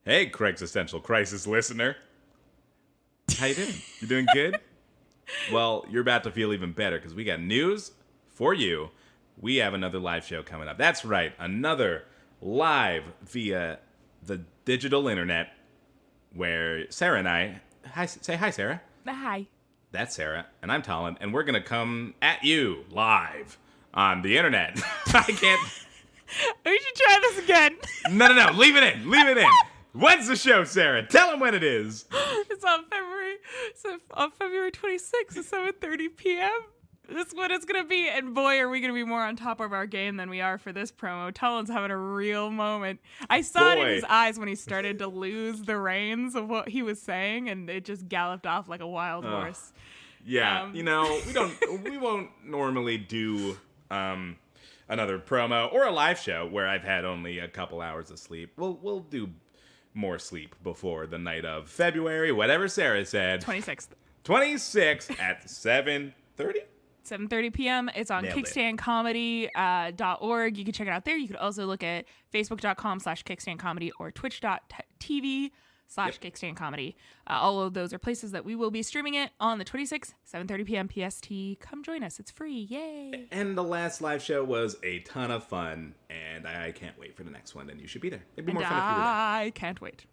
Hey, Craig's Essential Crisis listener. How you doing? You doing good? Well, you're about to feel even better because we got news for you. We have another live show coming up. That's right, another live via the digital internet where Sarah and I... Say hi, Sarah. Hi. That's Sarah, and I'm Talon, and we're going to come at you live on the internet. I can't... We should try this again. No. Leave it in. When's the show, Sarah? Tell them when it is. It's on February 26th at 7:30 p.m. That's what it's going to be. And boy, are we going to be more on top of our game than we are for this promo. Talon's having a real moment. I saw it in his eyes when he started to lose the reins of what he was saying, and it just galloped off like a wild horse. Yeah, we won't normally do another promo or a live show where I've had only a couple hours of sleep. We'll do more sleep before the night of February, whatever Sarah said. 26th. 26th at 7:30? 7:30 p.m. It's on kickstandcomedy.org. You can check it out there. You could also look at facebook.com/kickstandcomedy or twitch.tv/kickstandcomedy. All of those are places that we will be streaming it on the 26th, 7:30 p.m. PST. Come join us. It's free. Yay. And the last live show was a ton of fun, and I can't wait for the next one, and you should be there. It'd be more fun if you were there. I can't wait.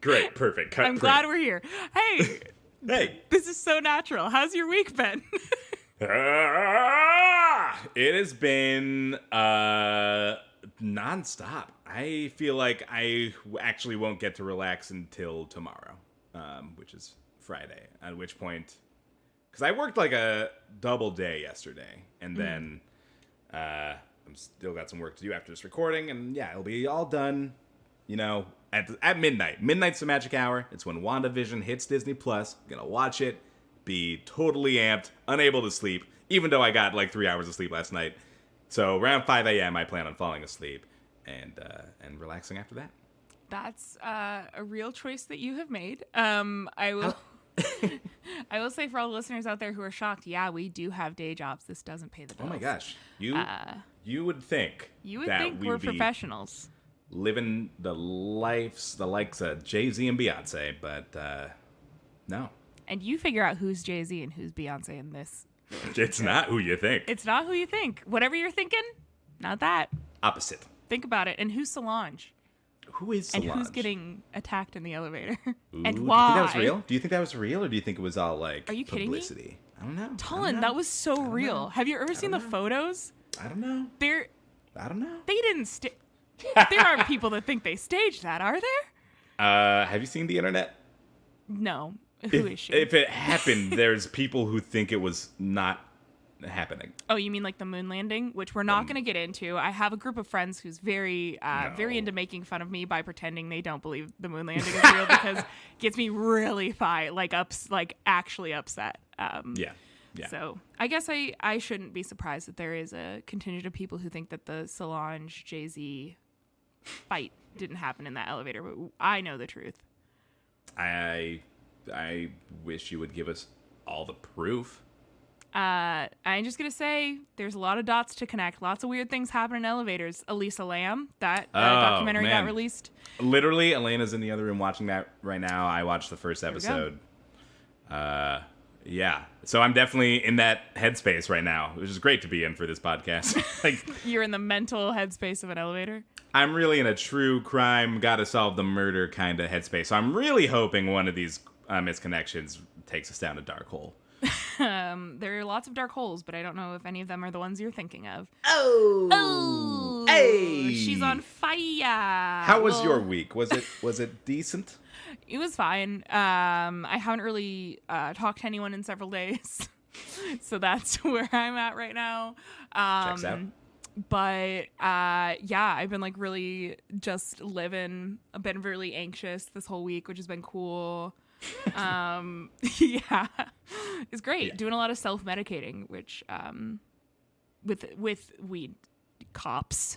Great. Perfect. I'm glad we're here. Hey. Hey. This is so natural. How's your week been? It has been nonstop. I feel like I actually won't get to relax until tomorrow, which is Friday, at which point... Because I worked like a double day yesterday, and then I'm still got some work to do after this recording, and yeah, it'll be all done, at midnight. Midnight's the magic hour. It's when WandaVision hits Disney+. I'm gonna watch it, be totally amped, unable to sleep, even though I got like 3 hours of sleep last night. So around 5 a.m. I plan on falling asleep and relaxing after that. That's a real choice that you have made. I will say for all the listeners out there who are shocked, yeah, we do have day jobs. This doesn't pay the bills. Oh my gosh. You would think we're professionals. Living the likes of Jay-Z and Beyonce, but no. And you figure out who's Jay-Z and who's Beyonce in this. It's not who you think. It's not who you think. Whatever you're thinking, not that. Opposite. Think about it. And who's Solange? Who is Solange? And who's getting attacked in the elevator? Ooh, and why? Do you think that was real? Do you think that was real, or do you think it was all like Are you publicity? Kidding me? I don't know. Talon, that was so real. Have you ever seen the photos? I don't know. I don't know. They didn't there aren't people that think they staged that, are there? Have you seen the internet? No. Who is she? If it happened, there's people who think it was not happening. Oh, you mean like the moon landing, which we're not going to get into. I have a group of friends who's very into making fun of me by pretending they don't believe the moon landing is real because it gets me really actually upset. Yeah. So I guess I shouldn't be surprised that there is a contingent of people who think that the Solange Jay-Z fight didn't happen in that elevator, but I know the truth. I wish you would give us all the proof. I'm just going to say there's a lot of dots to connect. Lots of weird things happen in elevators. Elisa Lamb, that documentary got released. Literally, Elena's in the other room watching that right now. I watched the first episode. Yeah. So I'm definitely in that headspace right now, which is great to be in for this podcast. You're in the mental headspace of an elevator? I'm really in a true crime, gotta solve the murder kind of headspace. So I'm really hoping one of these misconnections takes us down a dark hole. There are lots of dark holes, but I don't know if any of them are the ones you're thinking of. Oh, hey, she's on fire. How was your week? Was it decent? It was fine. I haven't really talked to anyone in several days, so that's where I'm at right now. Checks out. But yeah, I've been really just living. I've been really anxious this whole week, which has been cool. Yeah, it's great. Yeah. Doing a lot of self-medicating, which with weed cops.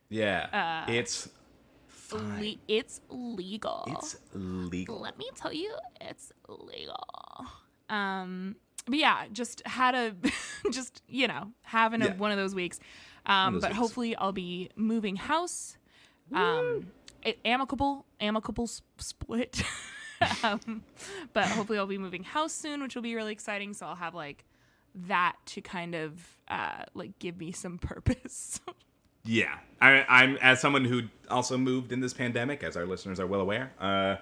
Yeah, it's fine. It's legal. It's legal. Let me tell you, it's legal. But yeah, just had a having one of those weeks. But hopefully I'll be moving house Amicable split. But hopefully I'll be moving house soon, which will be really exciting. So I'll have like that to kind of like give me some purpose. Yeah, I'm as someone who also moved in this pandemic, as our listeners are well aware,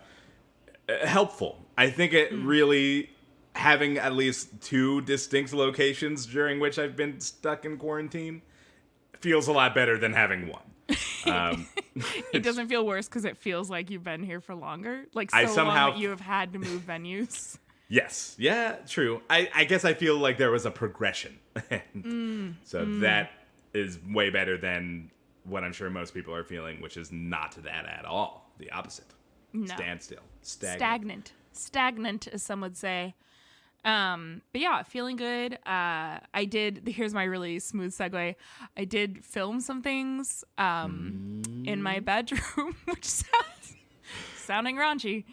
helpful. I think it really having at least 2 distinct locations during which I've been stuck in quarantine feels a lot better than having one. It doesn't feel worse because it feels like you've been here for longer, like so I somehow long that you have had to move venues. Yes, yeah, true. I guess I feel like there was a progression, that is way better than what I'm sure most people are feeling, which is not that at all. The opposite. No. Standstill. Stagnant, as some would say. But yeah, feeling good. Here's my really smooth segue. I did film some things in my bedroom, which sounding raunchy,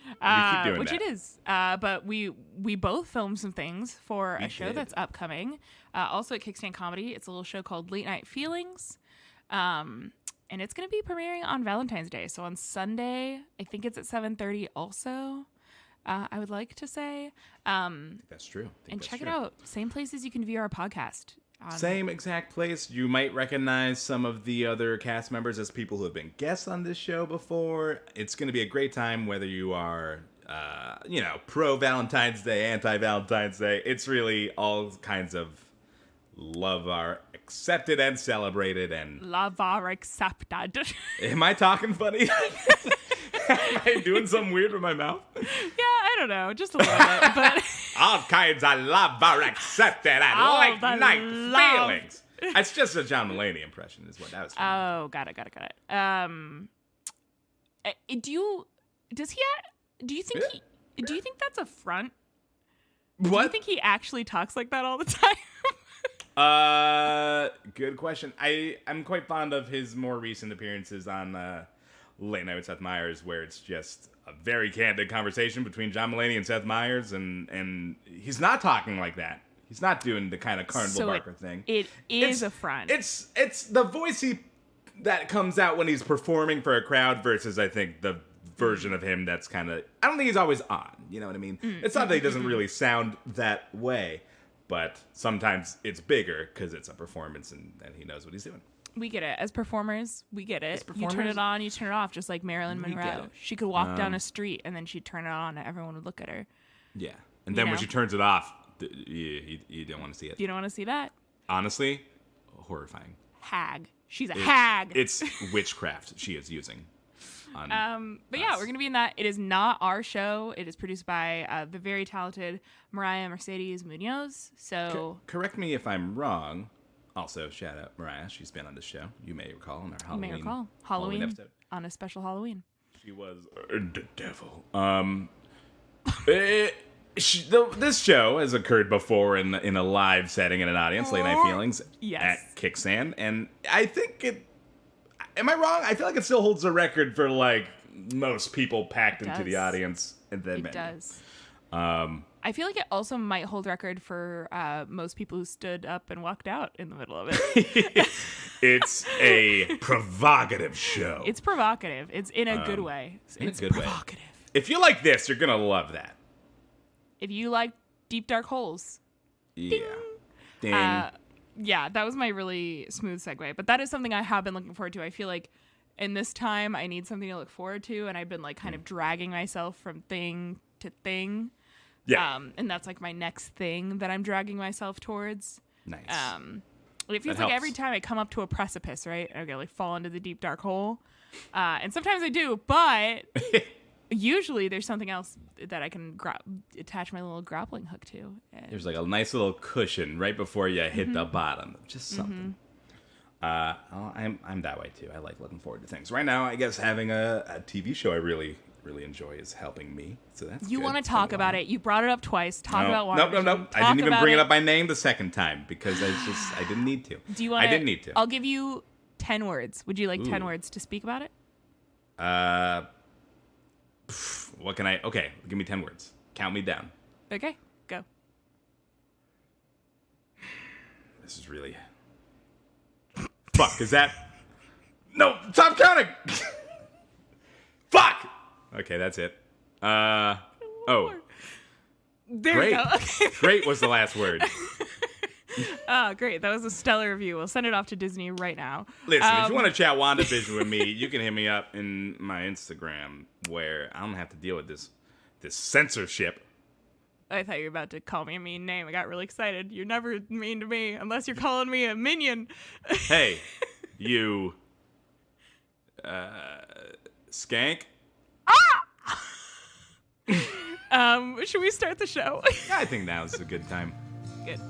which that. it is. But we both filmed some things for a show that's upcoming. Also at Kickstand Comedy. It's a little show called Late Night Feelings. And it's going to be premiering on Valentine's Day. So on Sunday, I think it's at 7:30 also. I would like to say. That's true. And check it out. Same places you can view our podcast. Same exact place. You might recognize some of the other cast members as people who have been guests on this show before. It's going to be a great time whether you are, pro-Valentine's Day, anti-Valentine's Day. It's really all kinds of love are accepted and celebrated. And love are accepted. Am I talking funny? Am I doing something weird with my mouth? Yeah, I don't know. Just a little bit. But all kinds of love are accepted and like night feelings. It's just a John Mulaney impression is what I was thinking. Oh, got it. Do you think that's a front? What? Do you think he actually talks like that all the time? Good question. I'm quite fond of his more recent appearances on Late Night with Seth Meyers, where it's just a very candid conversation between John Mulaney and Seth Meyers, and he's not talking like that. He's not doing the kind of carnival barker thing. It is a front. It's the voice that comes out when he's performing for a crowd versus, I think, the version of him that's kind of... I don't think he's always on, you know what I mean? It's not that he doesn't really sound that way, but sometimes it's bigger because it's a performance and he knows what he's doing. We get it. As performers, we get it. You turn it on, you turn it off, just like Marilyn Monroe. She could walk down a street and then she'd turn it on and everyone would look at her. Yeah. And then when she turns it off, you don't want to see it. You don't want to see that? Honestly, horrifying. Hag. She's a hag. It's witchcraft she is using. But yeah, we're going to be in that. It is not our show. It is produced by the very talented Mariah Mercedes Munoz. So correct me if I'm wrong. Also, shout out Mariah. She's been on the show. You may recall in our Halloween episode. On a special Halloween. She was the devil. This show has occurred before in a live setting in an audience, Late Night Feelings at Kickstand, and I think it. Am I wrong? I feel like it still holds the record for like most people packed into the audience. And then it does. I feel like it also might hold record for most people who stood up and walked out in the middle of it. It's a provocative show. It's provocative. It's in a good way. It's provocative. Way. If you like this, you're gonna love that. If you like deep dark holes, yeah, ding. Yeah, that was my really smooth segue. But that is something I have been looking forward to. I feel like in this time, I need something to look forward to, and I've been like kind of dragging myself from thing to thing. Yeah. And that's like my next thing that I'm dragging myself towards. Nice. It feels like every time I come up to a precipice, right? I like fall into the deep dark hole. And sometimes I do, but usually there's something else that I can attach my little grappling hook to. There's like a nice little cushion right before you hit the bottom. Just something. I'm that way too. I like looking forward to things. Right now, I guess having a TV show I really enjoy is helping me. So that's you want to talk about it. You brought it up twice. Talk about WandaVision. No. I didn't even bring it up by name the second time because I didn't need to. Do you want? I didn't need to. I'll give you 10 words. Would you like 10 words to speak about it? What can I? Okay, give me 10 words. Count me down. Okay, go. This is really. Fuck. Is that? No, stop counting. Okay, that's it. Oh. There Great. you go. Okay. Great was the last word. Oh, great. That was a stellar review. We'll send it off to Disney right now. Listen, if you want to chat WandaVision with me, you can hit me up in my Instagram where I don't have to deal with this censorship. I thought you were about to call me a mean name. I got really excited. You're never mean to me unless you're calling me a minion. Hey, you skank. Should we start the show? Yeah, I think now is a good time. Good.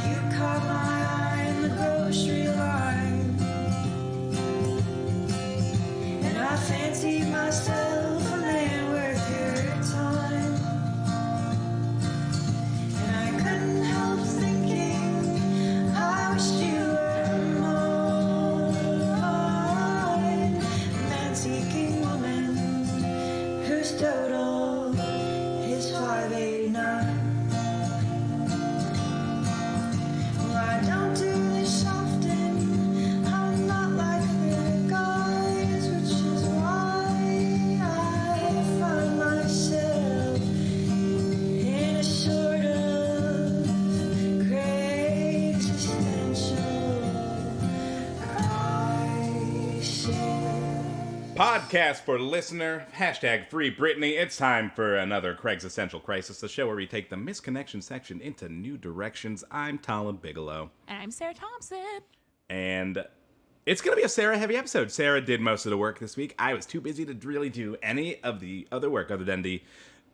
You caught my eye in the grocery line, and I fancied myself a man worth your time, and I couldn't help thinking I wished you were mine, a man-seeking woman whose total is 589. I don't do this often. I'm not like other guys, which is why I find myself in a sort of gray existential crisis. Podcast for the listener. Hashtag Free Britney. It's time for another Craig's Essential Crisis, the show where we take the misconnection section into new directions. I'm Talon Bigelow. And I'm Sarah Thompson. And it's going to be a Sarah-heavy episode. Sarah did most of the work this week. I was too busy to really do any of the other work other than the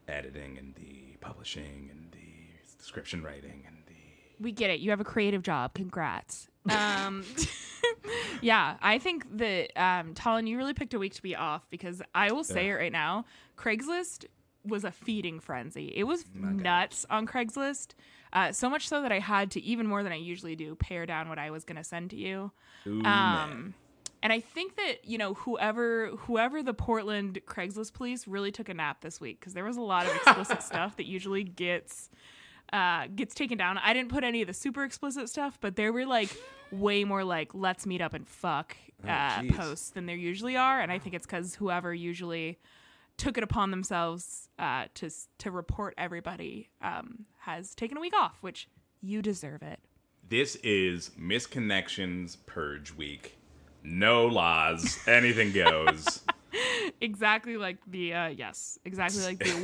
editing and the publishing and the description writing and the... We get it. You have a creative job. Congrats. Yeah, I think that, Talon, you really picked a week to be off because I will say it right now. Craigslist was a feeding frenzy. It was nuts on Craigslist. So much so that I had to, even more than I usually do, pare down what I was going to send to you. Ooh, man. And I think that, you know, whoever the Portland Craigslist police really took a nap this week because there was a lot of explicit stuff that usually gets taken down. I didn't put any of the super explicit stuff, but there were like way more like let's meet up and fuck posts than there usually are, and I think it's because whoever usually took it upon themselves to report everybody has taken a week off, which you deserve it. This is Misconnections Purge Week. No laws. Anything goes. Exactly like the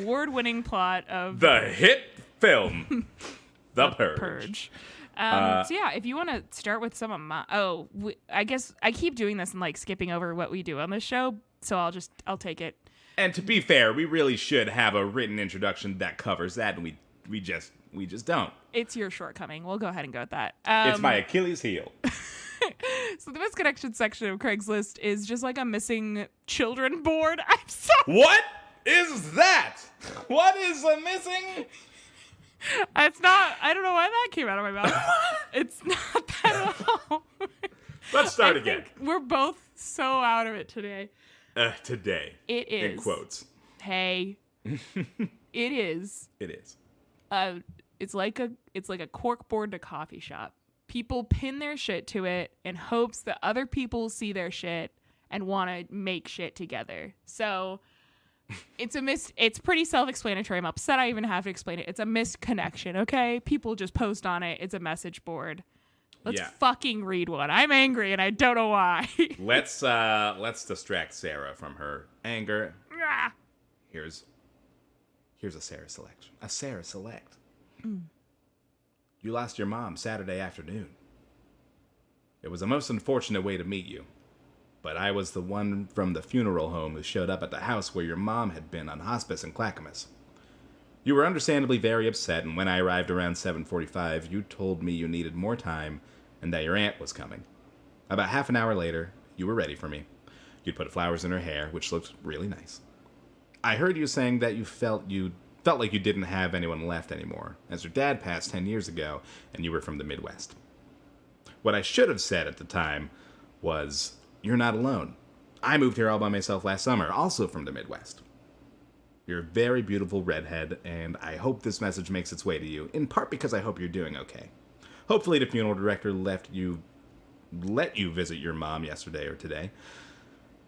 award-winning plot of The hit film, The Purge. Purge. So yeah, if you want to start with some of my, I guess I keep doing this and like skipping over what we do on this show, so I'll take it. And to be fair, we really should have a written introduction that covers that, and we just don't. It's your shortcoming. We'll go ahead and go with that. It's my Achilles heel. So the misconnection section of Craigslist is just like a missing children board. I'm sorry. What is that? What is a missing? It's not. I don't know why that came out of my mouth. It's not that at all. Let's start again. We're both so out of it today. Today. It is. In quotes. Hey. It is. It is. It's like a cork board to coffee shop. People pin their shit to it in hopes that other people see their shit and want to make shit together. So it's pretty self-explanatory. I'm upset I even have to explain it. It's a misconnection, okay? People just post on it. It's a message board. Let's fucking read one. I'm angry and I don't know why. Let's distract Sarah from her anger. Here's a Sarah selection. A Sarah select. You lost your mom Saturday afternoon. It was a most unfortunate way to meet you, but I was the one from the funeral home who showed up at the house where your mom had been on hospice in Clackamas. You were understandably very upset, and when I arrived around 7:45, you told me you needed more time and that your aunt was coming. About half an hour later, you were ready for me. You'd put flowers in her hair, which looked really nice. I heard you saying that you felt like you didn't have anyone left anymore, as your dad passed 10 years ago, and you were from the Midwest. What I should have said at the time was, you're not alone. I moved here all by myself last summer, also from the Midwest. You're a very beautiful redhead, and I hope this message makes its way to you, in part because I hope you're doing okay. Hopefully the funeral director let you visit your mom yesterday or today.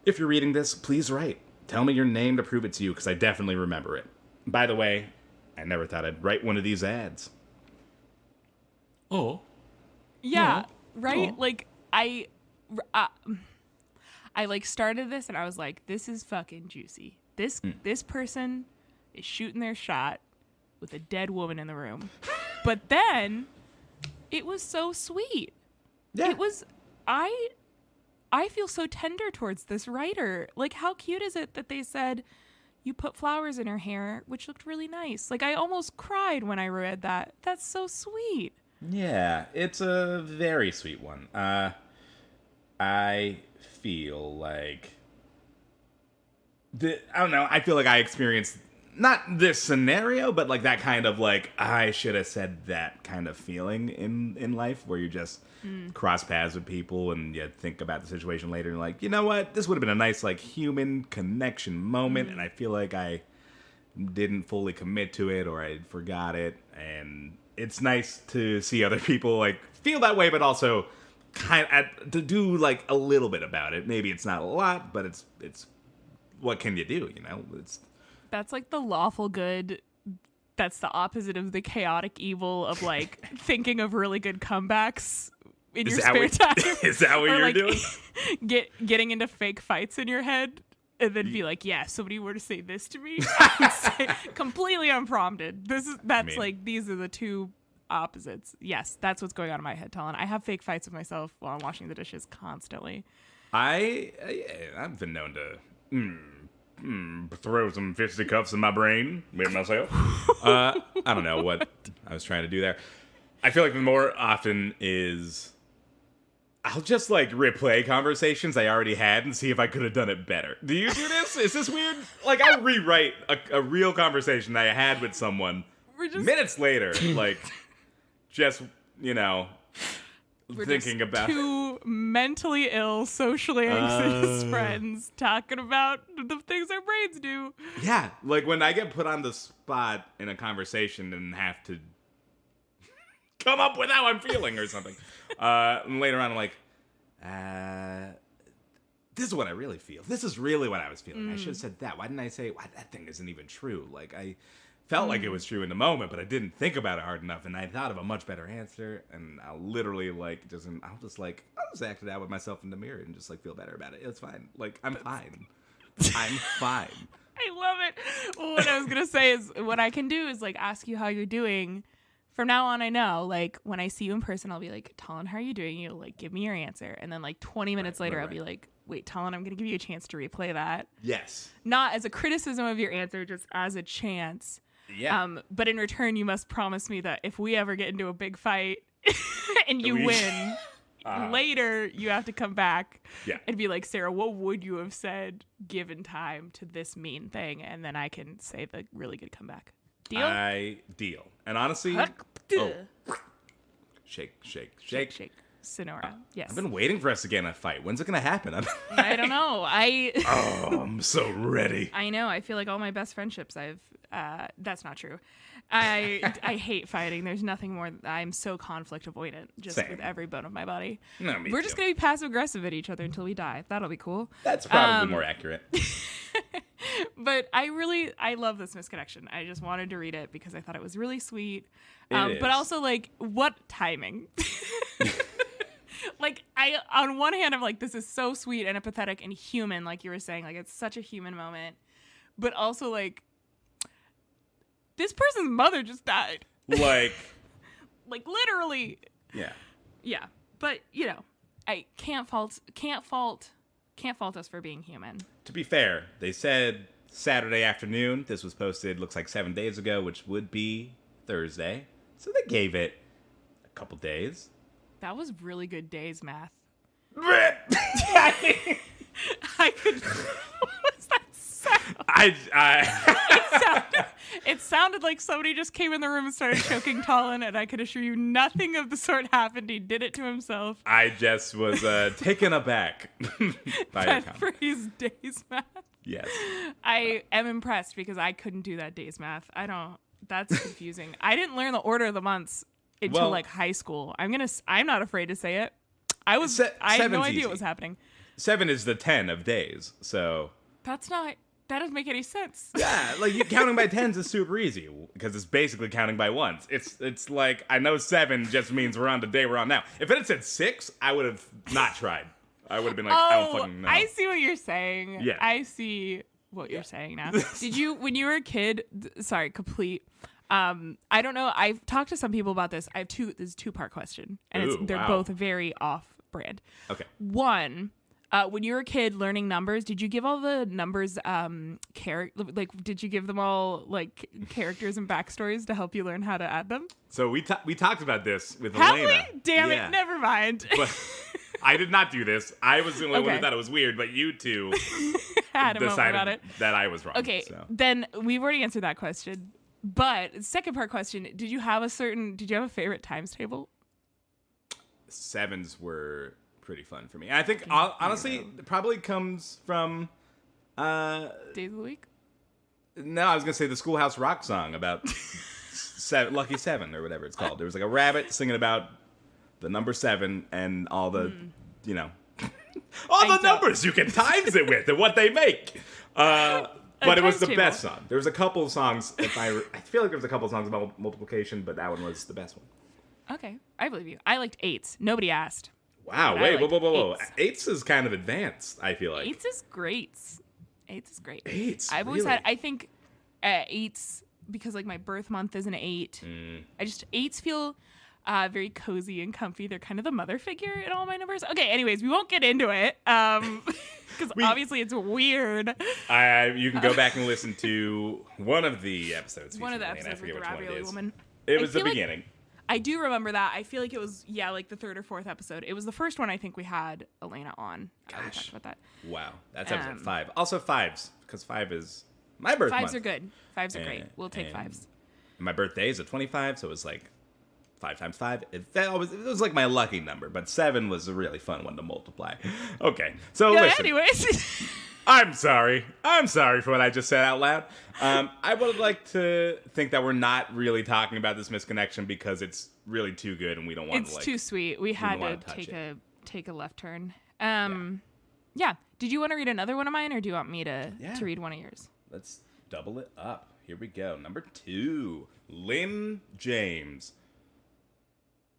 If you're reading this, please write. Tell me your name to prove it's you, because I definitely remember it. By the way, I never thought I'd write one of these ads. Oh. Yeah, No. right? Oh. Like, I like started this and I was like, this is fucking juicy. This person is shooting their shot with a dead woman in the room. But then it was so sweet. Yeah. It was I feel so tender towards this writer. Like, how cute is it that they said you put flowers in her hair, which looked really nice. Like, I almost cried when I read that. That's so sweet. Yeah, it's a very sweet one. I feel like I don't know. I feel like I experienced not this scenario, but like that kind of like I should have said that kind of feeling in life, where you just cross paths with people and you think about the situation later and like, you know what, this would have been a nice like human connection moment, and I feel like I didn't fully commit to it or I forgot it, and it's nice to see other people like feel that way, but also kind of to do like a little bit about it. Maybe it's not a lot, but it's what can you do? You know, That's like the lawful good. That's the opposite of the chaotic evil of like thinking of really good comebacks in your spare time. Is that what or you're like, doing? Getting into fake fights in your head and then be like, yeah, if somebody were to say this to me, I would say, completely unprompted. These are the two opposites. Yes, that's what's going on in my head, Talon. I have fake fights with myself while I'm washing the dishes constantly. I've been known to throw some fisticuffs in my brain with myself. I don't know what I was trying to do there. I feel like the more often is I'll just like replay conversations I already had and see if I could have done it better. Do you do this? Is this weird? Like I'll rewrite a real conversation I had with someone minutes later, like just, you know, We're thinking just about two mentally ill, socially anxious friends talking about the things our brains do. Yeah, like when I get put on the spot in a conversation and have to come up with how I'm feeling or something. And later on, I'm like, this is what I really feel. This is really what I was feeling. I should have said that. Why didn't I say, that thing isn't even true? Like, I felt like it was true in the moment, but I didn't think about it hard enough, and I thought of a much better answer, and I'll literally, like, I'll just act it out with myself in the mirror and just, like, feel better about it. It's fine. Like, I'm fine. I'm fine. I love it. Well, what I was going to say is what I can do is, like, ask you how you're doing. From now on, I know, like, when I see you in person, I'll be like, Talon, how are you doing? You'll, like, give me your answer. And then, like, 20 minutes later, I'll be like, wait, Talon, I'm going to give you a chance to replay that. Yes. Not as a criticism of your answer, just as a chance. Yeah. But in return, you must promise me that if we ever get into a big fight and you win, later you have to come back and be like, Sarah, what would you have said given time to this mean thing? And then I can say the really good comeback. Deal? Deal. And honestly, shake. Sonora. Yes. I've been waiting for us to get in a fight. When's it going to happen? I don't know. I'm so ready. I know. I feel like all my best friendships that's not true. I hate fighting. There's nothing more. I'm so conflict avoidant just with every bone of my body. No, We're just going to be passive aggressive at each other until we die. That'll be cool. That's probably more accurate. But I love this misconnection. I just wanted to read it because I thought it was really sweet. But also, like, what timing? Like, on one hand, I'm like, this is so sweet and empathetic and human, like you were saying. Like, it's such a human moment. But also, like, this person's mother just died. Like literally. Yeah. Yeah. But, you know, I can't fault us for being human. To be fair, they said Saturday afternoon. This was posted, looks like 7 days ago, which would be Thursday. So they gave it a couple days. That was really good days math. I could. What was that sound? It sounded like somebody just came in the room and started choking Talon, and I could assure you nothing of the sort happened. He did it to himself. I just was taken aback by your comment. For his days math. Yes. I am impressed because I couldn't do that days math. That's confusing. I didn't learn the order of the months until like high school. I'm not afraid to say it. I had no idea what was happening. 7 is the 10 of days, so... That doesn't make any sense. Yeah, like, counting by 10s is super easy, because it's basically counting by ones. It's like, I know 7 just means we're on the day we're on now. If it had said 6, I would have not tried. I would have been like, I don't fucking know. I see what you're saying. Yeah. I see what you're saying now. Did you, when you were a kid, sorry, complete... I don't know. I've talked to some people about this. This is a 2-part question, and they're both very off-brand. Okay. One, when you were a kid learning numbers, did you give all the numbers did you give them all like characters and backstories to help you learn how to add them? So we talked about this with Have Elena. we? Damn it! Never mind. But I did not do this. I was the only one Okay. who thought it was weird, but you two Had a moment decided about it. that I was wrong. Okay, So. then we've already answered that question. But second part question: did you have a favorite times table? 7s were pretty fun for me. I think honestly, it probably comes from Days of the week. no, I was gonna say the Schoolhouse Rock song about Lucky 7 or whatever it's called. There was like a rabbit singing about the number 7 and all the all the numbers you can times it with and what they make. But it was the best song. There was a couple of songs. I feel like there was a couple of songs about multiplication, but that one was the best one. Okay, I believe you. I liked 8s. Nobody asked. Wow! But Wait! I liked Whoa! 8s. 8s is kind of advanced. I feel like 8s is great. 8s is great. 8s. I've always really? had. I think 8s because like my birth month is an 8. I just 8s feel very cozy and comfy. They're kind of the mother figure in all my numbers. Okay. Anyways, we won't get into it. Because obviously it's weird. You can go back and listen to one of the episodes. One of the featuring Elena. I episodes with forget the which one ravioli it is. woman. It was the feel like- beginning. I do remember that. I feel like it was, like the 3rd or 4th episode. It was the first one I think we had Elena on. We Gosh. talked about that. Wow, that's episode 5. Also 5s, because 5 is my birth 5s month. are good. 5s are great. We'll take and 5s. My birthday is at 25, so it was like 5 times 5. It was like my lucky number, but 7 was a really fun one to multiply. Okay, so Yeah, listen. anyways. I'm sorry for what I just said out loud. I would like to think that we're not really talking about this misconnection because it's really too good and we don't want to It's too sweet. We had don't to wanna take a left turn. Yeah. Did you want to read another one of mine, or do you want me to read one of yours? Let's double it up. Here we go. Number 2, Lynn James.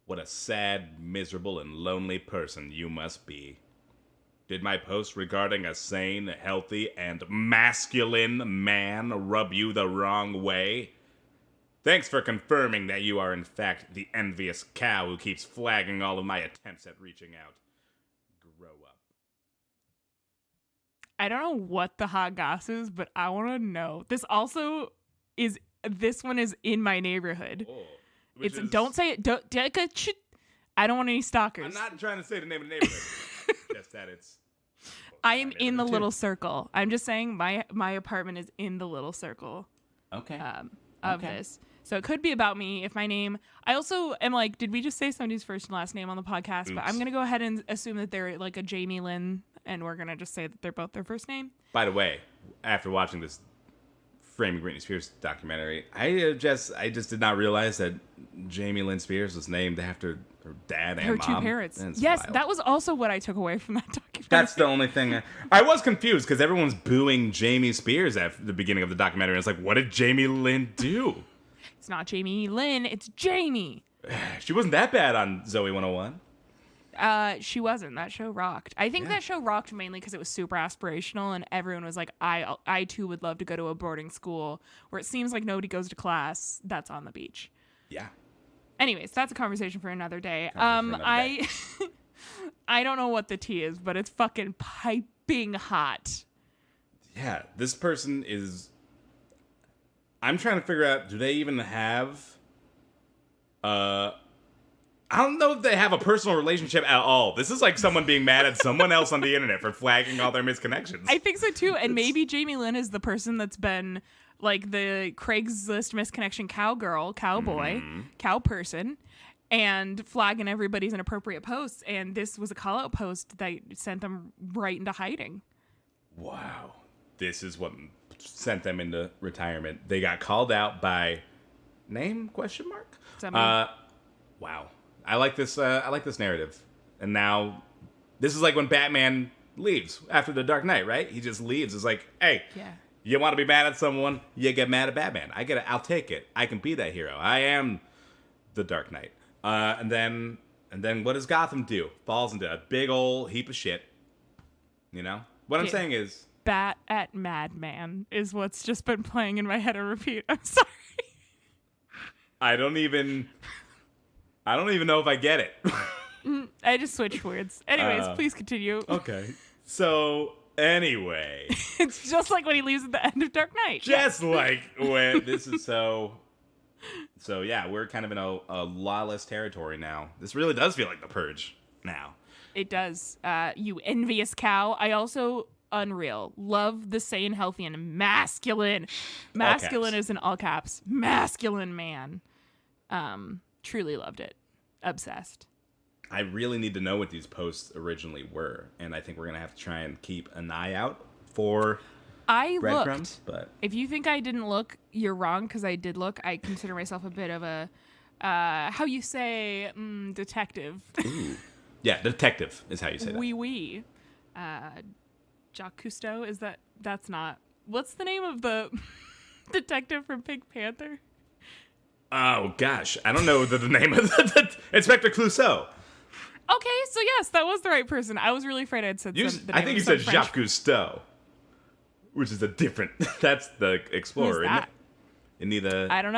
What a sad, miserable, and lonely person you must be. Did my post regarding a sane, healthy, and masculine man rub you the wrong way? Thanks for confirming that you are in fact the envious cow who keeps flagging all of my attempts at reaching out. Grow up. I don't know what the hot goss is, but I want to know. This one is in my neighborhood. Oh, Don't say it. I don't want any stalkers. I'm not trying to say the name of the neighborhood. Just that it's... I am in the little circle. I'm just saying my apartment is in the little circle. Okay. Of this. So it could be about me if my name... I also am like, did we just say somebody's first and last name on the podcast? Oops. But I'm going to go ahead and assume that they're like a Jamie Lynn, and we're going to just say that they're both their first name. By the way, after watching this Framing Britney Spears documentary, I just did not realize that Jamie Lynn Spears was named after her dad and Her mom. two parents. That's Yes, wild. that was also what I took away from that documentary. That's the only thing. I was confused because everyone's booing Jamie Spears at the beginning of the documentary. It's like, what did Jamie Lynn do? It's not Jamie Lynn, it's Jamie. She wasn't that bad on Zoe 101. She wasn't. That show rocked. I think that show rocked mainly because it was super aspirational, and everyone was like, I too would love to go to a boarding school where it seems like nobody goes to class that's on the beach. Yeah. Anyways, that's a conversation for another day. Day. I don't know what the tea is, but it's fucking piping hot. Yeah, this person is... I'm trying to figure out, do they even have... I don't know if they have a personal relationship at all. This is like someone being mad at someone else on the internet for flagging all their misconnections. I think so too, and maybe Jamie Lynn is the person that's been like the Craigslist misconnection cowboy, cow person, and flagging everybody's inappropriate posts, and this was a call-out post that sent them right into hiding. Wow. This is what sent them into retirement. They got called out by... Name? Question mark? Wow. I like this narrative. And now, this is like when Batman leaves after the Dark Knight, right? He just leaves. It's like, hey, Yeah. you want to be mad at someone? You get mad at Batman. I get it. I'll take it. I can be that hero. I am the Dark Knight. And then what does Gotham do? Falls into a big old heap of shit. You know? What I'm Yeah. saying is... Bat at Madman is what's just been playing in my head on repeat. I'm sorry. I don't even know if I get it. I just switched words. Anyways, please continue. Okay. So, anyway. It's just like when he leaves at the end of Dark Knight. Just like when this is so yeah, we're kind of in a lawless territory now. This really does feel like the Purge now. It does. You envious cow. I also, unreal, love the sane, healthy, and masculine. Masculine is in all caps. Masculine man. Truly loved it. Obsessed. I really need to know what these posts originally were, and I think we're gonna have to try and keep an eye out for I breadcrumbs. looked. But If you think I didn't look, you're wrong, because I did look. I consider myself a bit of a, how you say, detective. yeah, detective is how you say that. Oui. Jacques Cousteau, that's not. What's the name of the detective from Pink Panther? Oh gosh, I don't know the name of the Inspector Clouseau. Okay, so yes, that was the right person. I was really afraid I'd said the name I think you of some said French. Jacques Cousteau, which is a different. That's the explorer. Who's that? Isn't he the I don't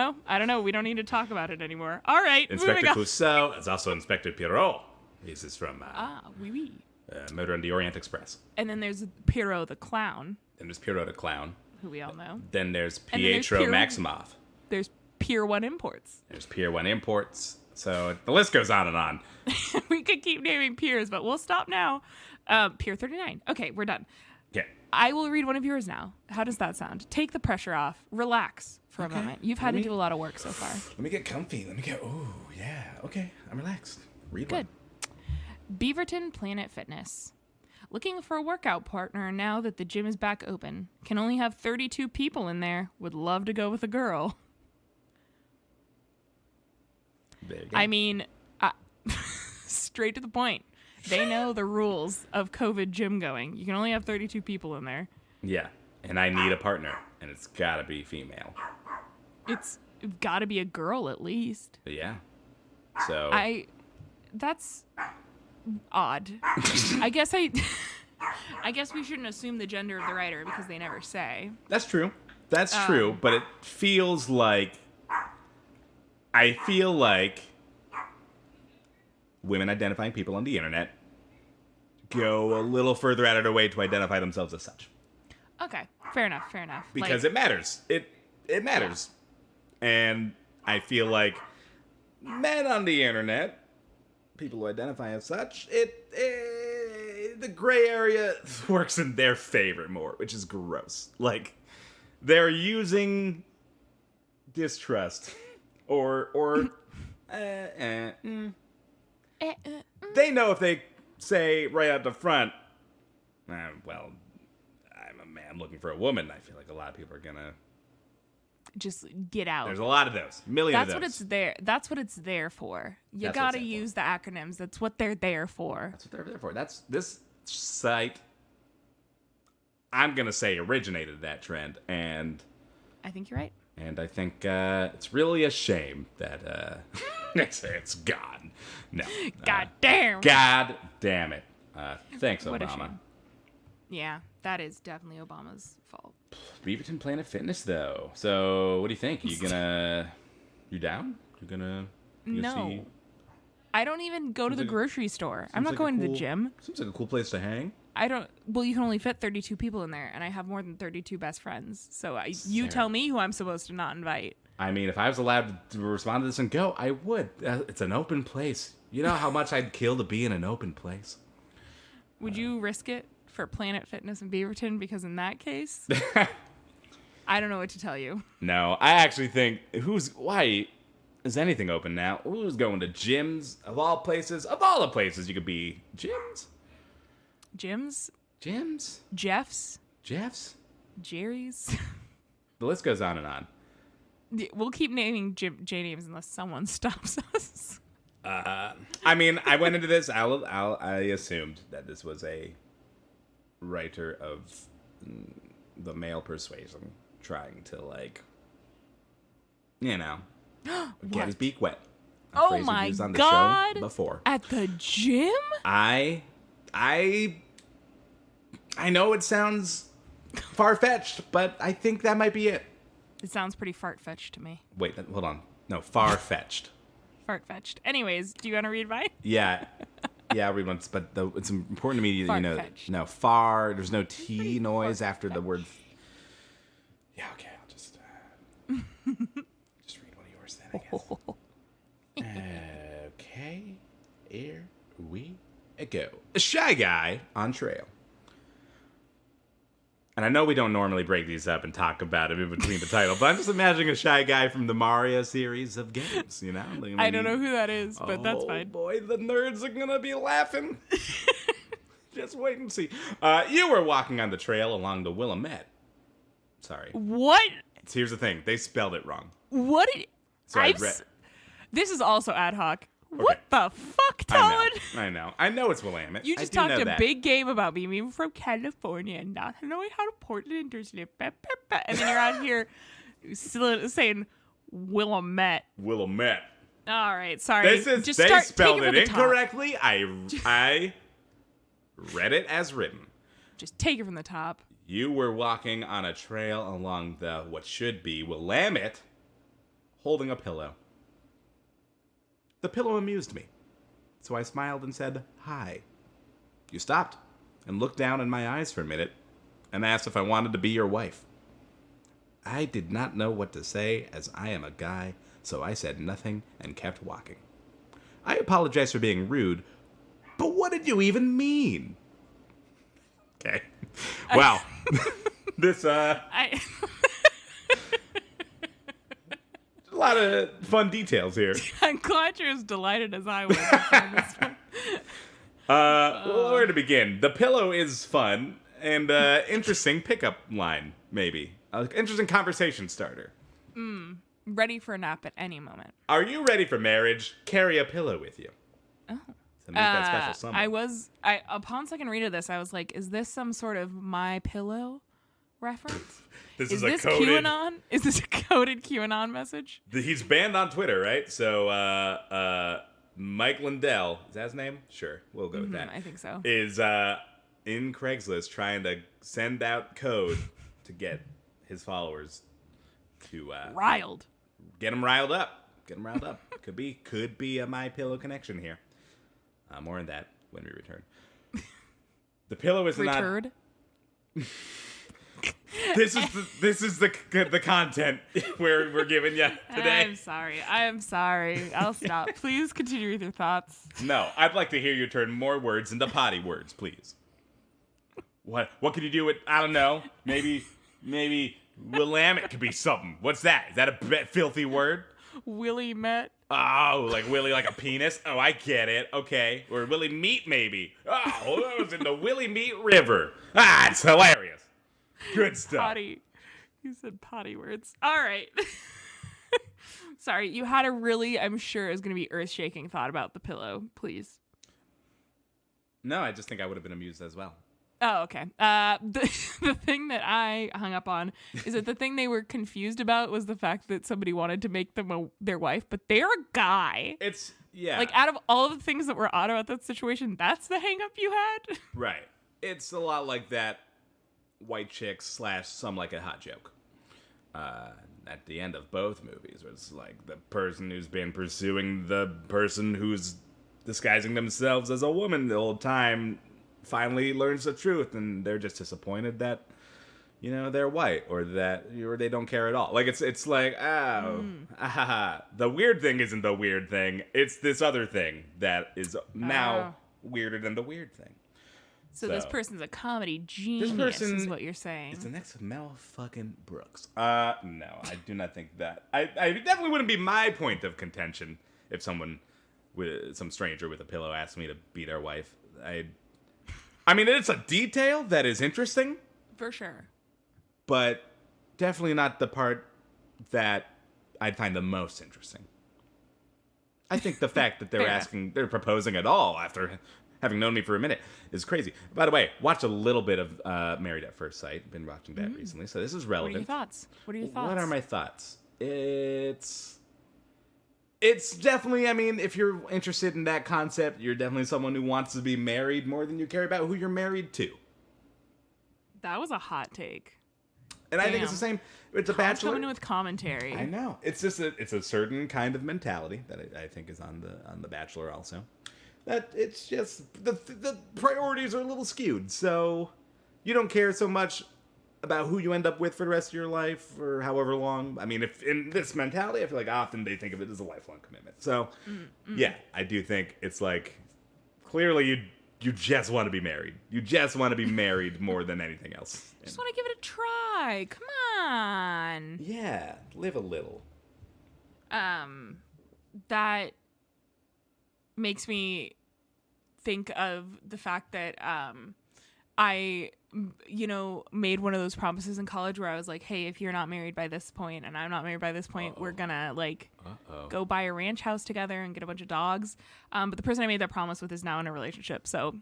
know. We don't need to talk about it anymore. All right, Inspector moving on. Clouseau? It's also Inspector Pierrot. This is from Oui. Murder on the Orient Express. And then there's Pierrot the clown, Then there's Pierrot the Clown. who we all know. Then there's And then there's Pietro Pierrot. Maximoff. There's Pier 1 Imports. There's Pier 1 Imports. So the list goes on and on. We could keep naming piers, but we'll stop now. Pier 39. Okay, we're done. Yeah. I will read one of yours now. How does that sound? Take the pressure off. Relax for a moment. You've had to do a lot of work so far. Let me get comfy. Ooh, yeah. Okay, I'm relaxed. Read Good. Beaverton Planet Fitness. Looking for a workout partner now that the gym is back open. Can only have 32 people in there. Would love to go with a girl. There you go. I mean, straight to the point. They know the rules of COVID gym going. You can only have 32 people in there. Yeah, and I need a partner, and it's gotta be female. It's got to be a girl at least. But yeah. So That's odd. I guess we shouldn't assume the gender of the writer because they never say. that's true. That's true, but it feels like I feel like women identifying people on the internet go a little further out of their way to identify themselves as such. Okay, fair enough. Because it matters. It matters. And I feel like men on the internet, people who identify as such, the gray area works in their favor more, which is gross. Like, they're using distrust or they know if they say right up the front, well, I'm a man looking for a woman, I feel like a lot of people are gonna just get out. There's a lot of those. Million That's of those. what it's there. That's what it's there for. You That's what gotta it's there for. use the acronyms. That's what they're there for. That's what they're there for. That's this site, I'm gonna say, originated that trend, and I think you're right. I think it's really a shame that it's gone. No. God damn. God damn it. Thanks, What a Obama. shame. Yeah, that is definitely Obama's fault. Beaverton Planet Fitness, though. So, what do you think? You down? You gonna No. see? I don't even go to the like a- grocery store. I'm Seems not like a going to the cool- gym. Seems like a cool place to hang. Well, you can only fit 32 people in there, and I have more than 32 best friends. So you Fair. tell me who I'm supposed to not invite. I mean, if I was allowed to respond to this and go, I would. It's an open place. You know how much I'd kill to be in an open place? Would you risk it for Planet Fitness in Beaverton? Because in that case, I don't know what to tell you. No, I actually think, why is anything open now? Who's going to gyms? Of all places, of all the places you could be, gyms? Jim's, Gyms? Jeff's, Jeff's? Jerry's. The list goes on and on. We'll keep naming J names unless someone stops us. I mean, I went into this, I assumed that this was a writer of the male persuasion trying to, like, you know, get his beak wet. Oh Phrase my used on the God. show before. At the gym? I know it sounds far-fetched, but I think that might be it. It sounds pretty fart-fetched to me. Wait, hold on. No, far-fetched. Fart-fetched. Anyways, do you want to read mine? Yeah. Yeah, I'll read once, but it's important to me that you know. Far-fetched. No, far. There's no T noise far-fetched. after the word. Yeah, okay. I'll just read one of yours then, I guess. Okay. Here we go. A shy guy on trail. And I know we don't normally break these up and talk about it in between the title, but I'm just imagining a shy guy from the Mario series of games, you know? Like, I don't know who that is, but that's fine. Oh boy, the nerds are gonna be laughing. Just wait and see. You were walking on the trail along the Willamette. Sorry. What? So here's the thing. They spelled it wrong. What? So I I've read... s- This is also ad hoc. What the fuck, I Talon? know. I know it's Willamette. You just I do talked know a that. big game about me being from California and not knowing how to Portlanders live. And then you're out here saying Willamette. Willamette. All right, sorry. They Just spelled take it from the top. incorrectly. I read it as written. Just take it from the top. You were walking on a trail along the what should be Willamette, holding a pillow. The pillow amused me, so I smiled and said, "Hi." You stopped and looked down in my eyes for a minute and asked if I wanted to be your wife. I did not know what to say, as I am a guy, so I said nothing and kept walking. I apologize for being rude, but what did you even mean? Okay. Wow. This, I a lot of fun details here. I'm glad you're as delighted as I was. On this one. Where to begin? The pillow is fun and interesting pickup line, maybe. Interesting conversation starter. Ready for a nap at any moment. Are you ready for marriage? Carry a pillow with you. Oh. So meet that special someone. Upon second read of this, I was like, is this some sort of My Pillow reference? This Is is a this coded... QAnon? Is this a coded QAnon message? He's banned on Twitter, right? So, Mike Lindell, is that his name? Sure, we'll go with that. I think so. Is in Craigslist trying to send out code to get his followers to Riled. get them riled up. Could be a My Pillow connection here. More on that when we return. The pillow is not. Return. This is the content we're giving you today. I am sorry. I'll stop. Please continue with your thoughts. No, I'd like to hear you turn more words into potty words, please. What could you do with? I don't know. Maybe Willamette could be something. What's that? Is that a filthy word? Willie met. Oh, like Willie, like a penis? Oh, I get it. Okay. Or Willie Meat, maybe. Oh, that was in the Willie Meat River. Ah, it's hilarious. Good stuff. Potty. You said potty words. All right. Sorry, you had a really, I'm sure is going to be earth-shaking thought about the pillow. Please. No, I just think I would have been amused as well. Oh, okay. The thing that I hung up on is that the thing they were confused about was the fact that somebody wanted to make them their wife, but they're a guy. It's, yeah. Like, out of all of the things that were odd about that situation, that's the hang-up you had? Right. It's a lot like that white chick / some like a hot joke. At the end of both movies, where it's like the person who's been pursuing the person who's disguising themselves as a woman the whole time finally learns the truth, and they're just disappointed that, you know, they're white or they don't care at all. Like it's like, the weird thing isn't the weird thing. It's this other thing that is now weirder than the weird thing. So this person's a comedy genius, is what you're saying. It's the next Mel fucking Brooks. No, I do not think that. I definitely wouldn't be my point of contention if some stranger with a pillow asked me to be their wife. I mean, it's a detail that is interesting. For sure. But definitely not the part that I'd find the most interesting. I think the fact that they're proposing at all after having known me for a minute, is crazy. By the way, watched a little bit of Married at First Sight. Been watching that recently, so this is relevant. What are your thoughts? What are my thoughts? It's definitely, I mean, if you're interested in that concept, you're definitely someone who wants to be married more than you care about who you're married to. That was a hot take. And I think it's the same. It's a Bachelor. Coming in with commentary. I know. It's just it's a certain kind of mentality that I think is on the Bachelor also. That it's just the priorities are a little skewed. So you don't care so much about who you end up with for the rest of your life or however long. I mean, if in this mentality, I feel like often they think of it as a lifelong commitment. So yeah, I do think it's like clearly you just want to be married. You just want to be married more than anything else. Just want to give it a try. Come on. Yeah, live a little. That makes me think of the fact that I made one of those promises in college where I was like, hey, if you're not married by this point and I'm not married by this point, we're gonna go buy a ranch house together and get a bunch of dogs. But the person I made that promise with is now in a relationship. So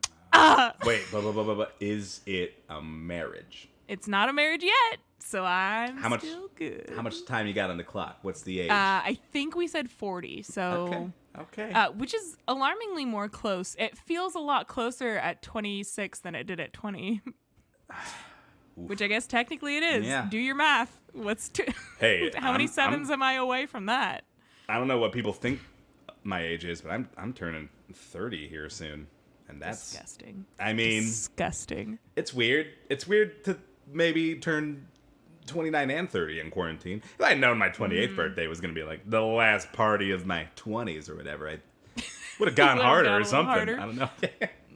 wait, but is it a marriage? It's not a marriage yet, so I'm still good. How much time you got on the clock? What's the age? I think we said 40, so... Okay. Which is alarmingly more close. It feels a lot closer at 26 than it did at 20. Which I guess technically it is. Yeah. Do your math. Hey, how many sevens am I away from that? I don't know what people think my age is, but I'm turning 30 here soon. And that's... Disgusting. I mean... Disgusting. It's weird. It's weird to maybe turn 29 and 30 in quarantine. If I had known my 28th birthday was going to be like the last party of my 20s or whatever, I would have gone harder or something. Harder. I don't know.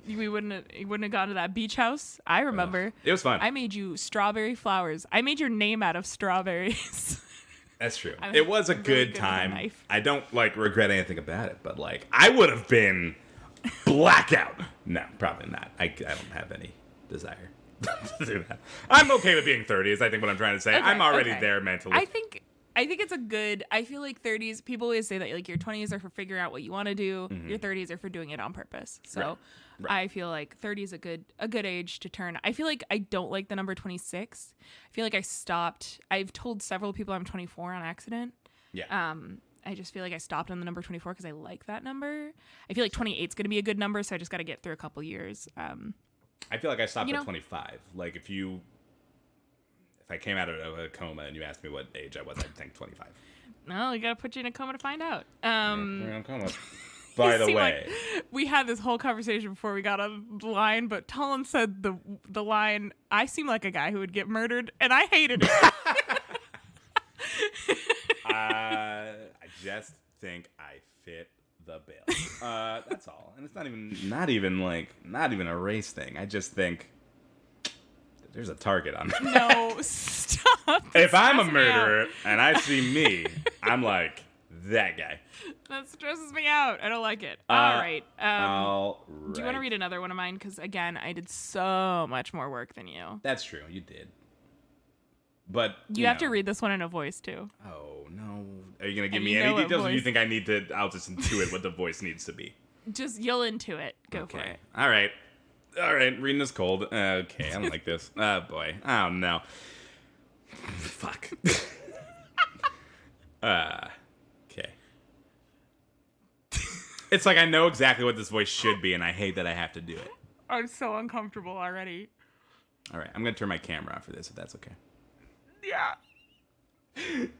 You wouldn't have gone to that beach house. I remember. It was fun. I made you strawberry flowers. I made your name out of strawberries. That's true. It was a really good time. I don't regret anything about it, but I would have been blackout. No, probably not. I don't have any desire to do that. I'm okay with being 30 is I think what I'm trying to say. I'm already there mentally. I think it's a good... I feel like 30s... People always say that your 20s are for figuring out what you want to do. Mm-hmm. Your 30s are for doing it on purpose. So right. I feel like 30 is a good age to turn. I feel like I don't like the number 26. I feel like I stopped... I've told several people I'm 24 on accident. Yeah. I just feel like I stopped on the number 24 because I like that number. I feel like 28 is going to be a good number, so I just got to get through a couple years. I feel like I stopped at 25. Like if I came out of a coma and you asked me what age I was, I'd think 25. No, you gotta put you in a coma to find out. By the way, we had this whole conversation before we got on the line, but Talon said the line, "I seem like a guy who would get murdered," and I hated it. I just think I fit the bill. That's all, and it's not even a race thing. I just think there's a target on me. No, stop. If I'm a murderer and I see me, I'm like that guy. That stresses me out. I don't like it. All right. Do you want to read another one of mine? Because again, I did so much more work than you. That's true. You did. But you have to read this one in a voice too. Oh no! Are you gonna give me any details, or do you think I need to? I'll just intuit what the voice needs to be. Just you'll intuit it. Go for it. All right. Reading is cold. Okay, I don't like this. Oh boy. Oh no. Fuck. Okay. It's like I know exactly what this voice should be, and I hate that I have to do it. I'm so uncomfortable already. All right, I'm gonna turn my camera off for this, if that's okay. Yeah.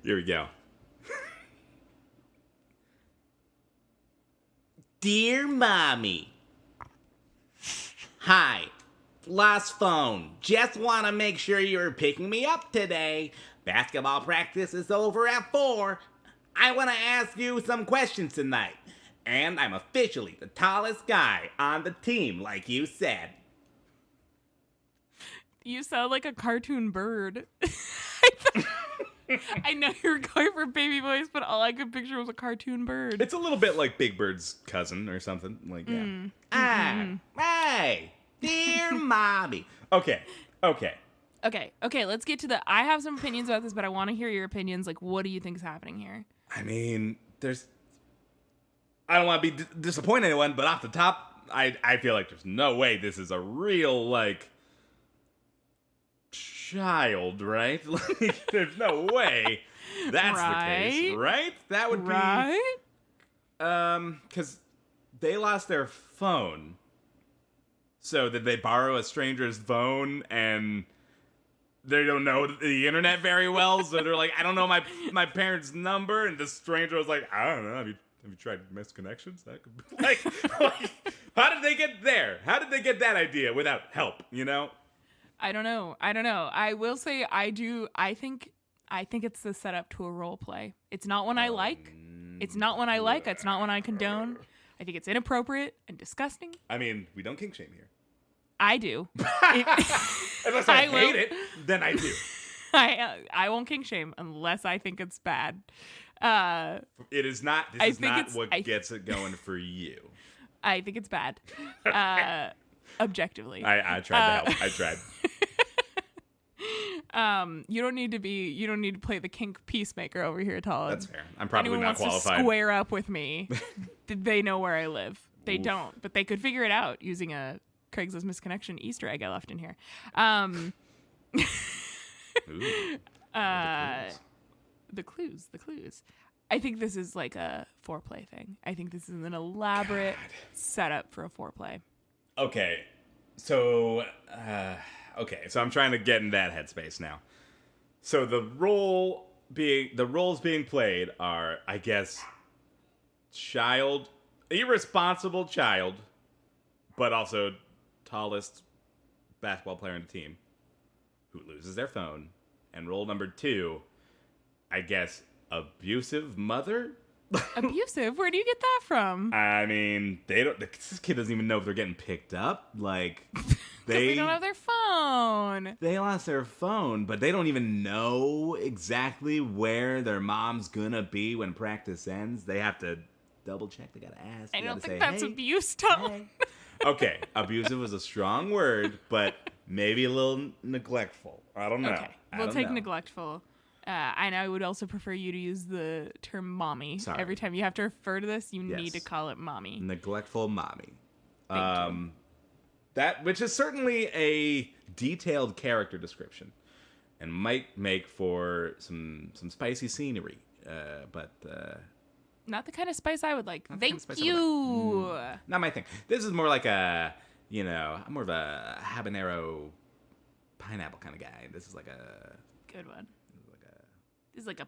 Here we go. Dear Mommy. Hi. Lost phone. Just want to make sure you're picking me up today. Basketball practice is over at 4. I want to ask you some questions tonight. And I'm officially the tallest guy on the team, like you said. You sound like a cartoon bird. I know you're going for baby voice, but all I could picture was a cartoon bird. It's a little bit like Big Bird's cousin or something. Like, yeah. Hey, dear Mommy. Okay. Let's get to I have some opinions about this, but I want to hear your opinions. Like, what do you think is happening here? I mean, I don't want to be disappoint anyone, but off the top, I feel like there's no way this is a real, like, child, right? Like, there's no way that's the case, right? That would be... Because they lost their phone. So did they borrow a stranger's phone and they don't know the internet very well? So they're like, I don't know my parents' number. And the stranger was like, I don't know. Have you tried missed connections? That could be like, how did they get there? How did they get that idea without help, you know? I don't know. I will say I think it's the setup to a role play. It's not one I like. It's not one I like. It's not one I condone. I think it's inappropriate and disgusting. I mean, we don't kink shame here. I do. Unless I hate it, then I do. I won't kink shame unless I think it's bad. It is not. This is not what gets it going for you. I think it's bad. Objectively. I tried to help. I tried. You don't need to play the kink peacemaker over here, Talon. That's fair. I'm probably Anyone not wants qualified. To square up with me. They know where I live. They don't, but they could figure it out using a Craigslist misconnection Easter egg I left in here. The clues. I think this is like a foreplay thing. I think this is an elaborate setup for a foreplay. Okay, so I'm trying to get in that headspace now. So the roles being played are, I guess, irresponsible child, but also tallest basketball player on the team who loses their phone, and role number 2, I guess, abusive mother. Abusive? Where do you get that from? I mean, this kid doesn't even know if they're getting picked up. Like, they don't have their phone. They lost their phone, but they don't even know exactly where their mom's gonna be when practice ends. They have to double check. They gotta ask. I don't think that's abuse, Talon. Hey. Okay, abusive is a strong word, but maybe a little neglectful. I don't know. Okay, we'll take neglectful. And I would also prefer you to use the term mommy. Sorry. Every time you have to refer to this, you need to call it mommy. Neglectful mommy. Thank you. That, which is certainly a detailed character description and might make for some spicy scenery. But not the kind of spice I would like. Thank you. Not my thing. This is more like I'm more of a habanero pineapple kind of guy. This is like a good one. This is like a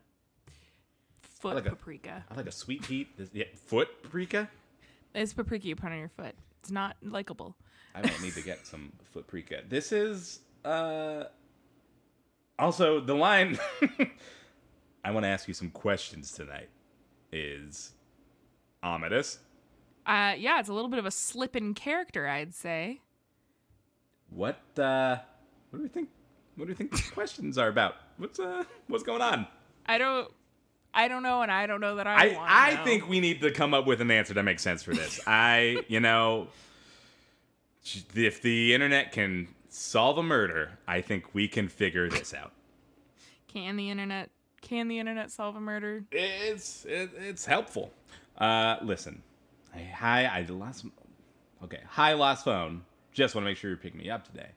foot paprika. I like a sweet pea. Foot paprika? It's paprika you put on your foot. It's not likable. I might need to get some foot paprika. This is also the line. I want to ask you some questions tonight. Is ominous. Yeah, it's a little bit of a slip in character, I'd say. What do we think? What do you think the questions are about? What's going on? I don't know, and I don't know that I want to know. I think we need to come up with an answer that makes sense for this. If the internet can solve a murder, I think we can figure this out. Can the internet solve a murder? It's helpful. Listen. Hi, lost phone. Just want to make sure you're picking me up today.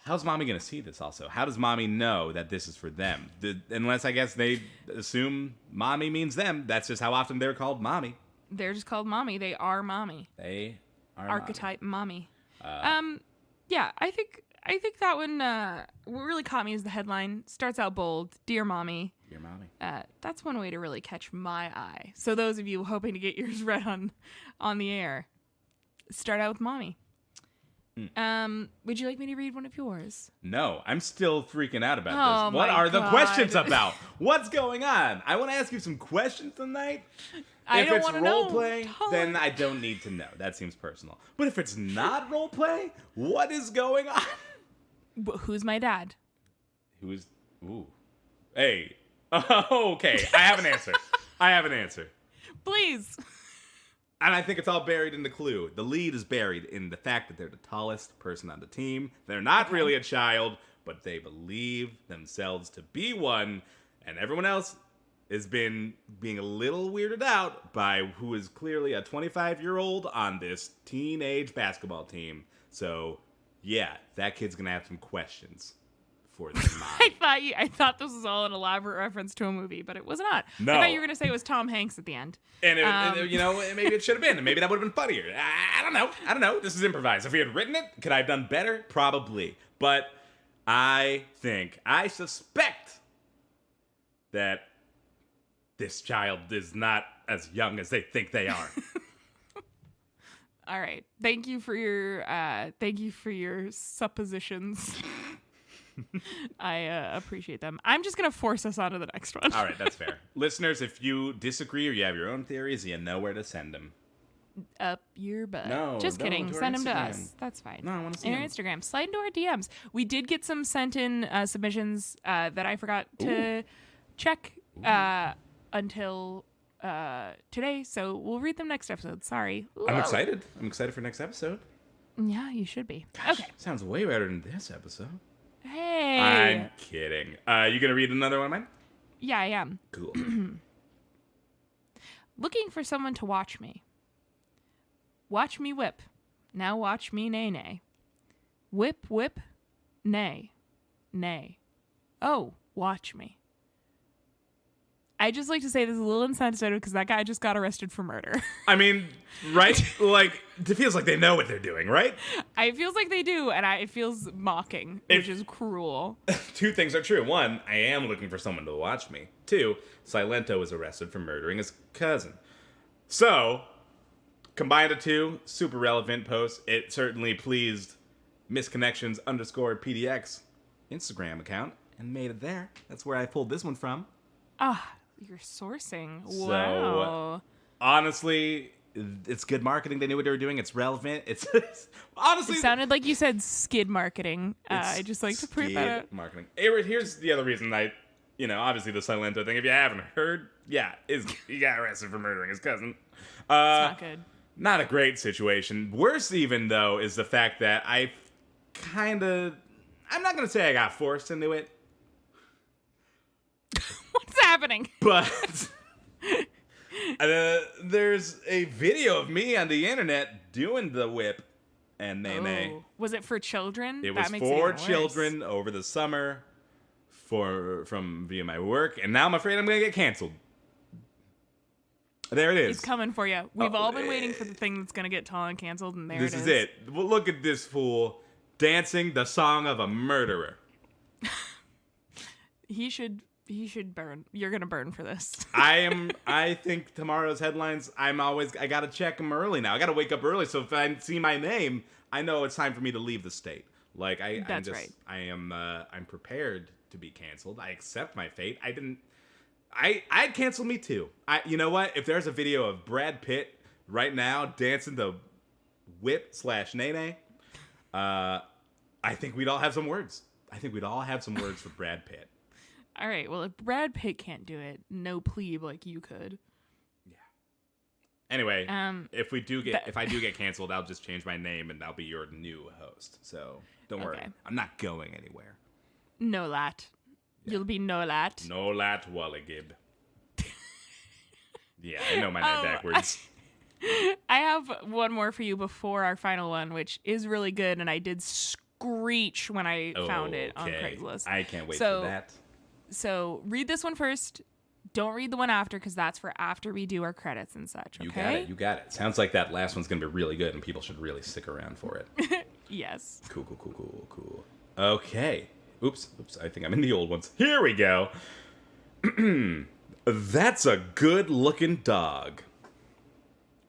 How's mommy going to see this also? How does mommy know that this is for them? Unless, I guess, they assume mommy means them. That's just how often they're called mommy. They're just called mommy. They are mommy. They are archetype mommy. Yeah, I think that one what really caught me is the headline. Starts out bold. Dear mommy. Dear mommy. That's one way to really catch my eye. So those of you hoping to get yours read on the air, start out with mommy. Would you like me to read one of yours? No, I'm still freaking out about this. What are the questions about? What's going on? I want to ask you some questions tonight. If it's role play, then I don't need to know. That seems personal. But if it's not role play, what is going on? Who's my dad? Hey. Okay, I have an answer. Please. And I think it's all buried in the clue. The lead is buried in the fact that they're the tallest person on the team. They're not really a child, but they believe themselves to be one. And everyone else has been being a little weirded out by who is clearly a 25-year-old on this teenage basketball team. So, yeah, that kid's gonna have some questions for the mom. I thought this was all an elaborate reference to a movie, but it was not. No. I thought you were gonna say it was Tom Hanks at the end. And maybe it should have been. Maybe that would have been funnier. I don't know. This is improvised. If we had written it, could I have done better? Probably. But I suspect that this child is not as young as they think they are. All right. Thank you for your suppositions. I appreciate them. I'm just gonna force us on to the next one. All right, that's fair. Listeners, if you disagree or you have your own theories, you know where to send them. Up your butt. No, just don't, kidding. to our Send them to Instagram. us. That's fine. No, I want to see In our them. Instagram. Slide into our DMs. We did get some sent in submissions that I forgot to check until today, so we'll read them next episode. Sorry. I'm excited. I'm excited for next episode. Yeah, you should be. Gosh, Okay. sounds way better than this episode. Hey. I'm kidding. You gonna read another one of mine? Yeah, I am. Cool. Looking for someone to watch me. Watch me whip. Now watch me nay nay. Whip, whip, nay. Nay. Oh, watch me. I just like to say this is a little insensitive because that guy just got arrested for murder. I mean, right? Like, it feels like they know what they're doing, right? It feels like they do, and it feels mocking, which is cruel. Two things are true. One, I am looking for someone to watch me. Two, Silento was arrested for murdering his cousin. So, combine the two, super relevant post. It certainly pleased misconnections_PDX Instagram account and made it there. That's where I pulled this one from. You're sourcing. So, Wow. honestly, it's good marketing. They knew what they were doing. It's relevant. It's honestly It sounded like you said skid marketing. I just like to point that skid out. marketing. Here's the other reason obviously the Silento thing. If you haven't heard, he got arrested for murdering his cousin. It's not good. Not a great situation. Worse even, though, is the fact that I'm not going to say I got forced into it, What's happening? but there's a video of me on the internet doing the whip and nay. Oh. Was it for children? It was That makes it for even worse. children over the summer from via my work, and now I'm afraid I'm going to get canceled. There it is. He's coming for you. We've all been waiting for the thing that's going to get Talon canceled, and there This it is. is it. Well, look at this fool dancing the song of a murderer. He should burn. You're going to burn for this. I think tomorrow's headlines, I gotta check them early now. I gotta wake up early, so if I see my name, I know it's time for me to leave the state. Like, That's right. I'm prepared to be canceled. I accept my fate. I'd cancel me too. You know what? If there's a video of Brad Pitt right now dancing the whip/nay, I think we'd all have some words. I think we'd all have some words for Brad Pitt. All right. Well, if Brad Pitt can't do it, no plebe like you could. Yeah. Anyway, if I do get canceled, I'll just change my name and I'll be your new host. So don't worry. I'm not going anywhere. No lat. Yeah. You'll be no lat. No lat Wallagib. Yeah, I know my name backwards. I have one more for you before our final one, which is really good, and I did screech when I found it on Craigslist. I can't wait for that. So read this one first. Don't read the one after, because that's for after we do our credits and such. Okay? You got it. Sounds like that last one's going to be really good, and people should really stick around for it. Yes. Cool. Okay. Oops. I think I'm in the old ones. Here we go. That's a good-looking dog.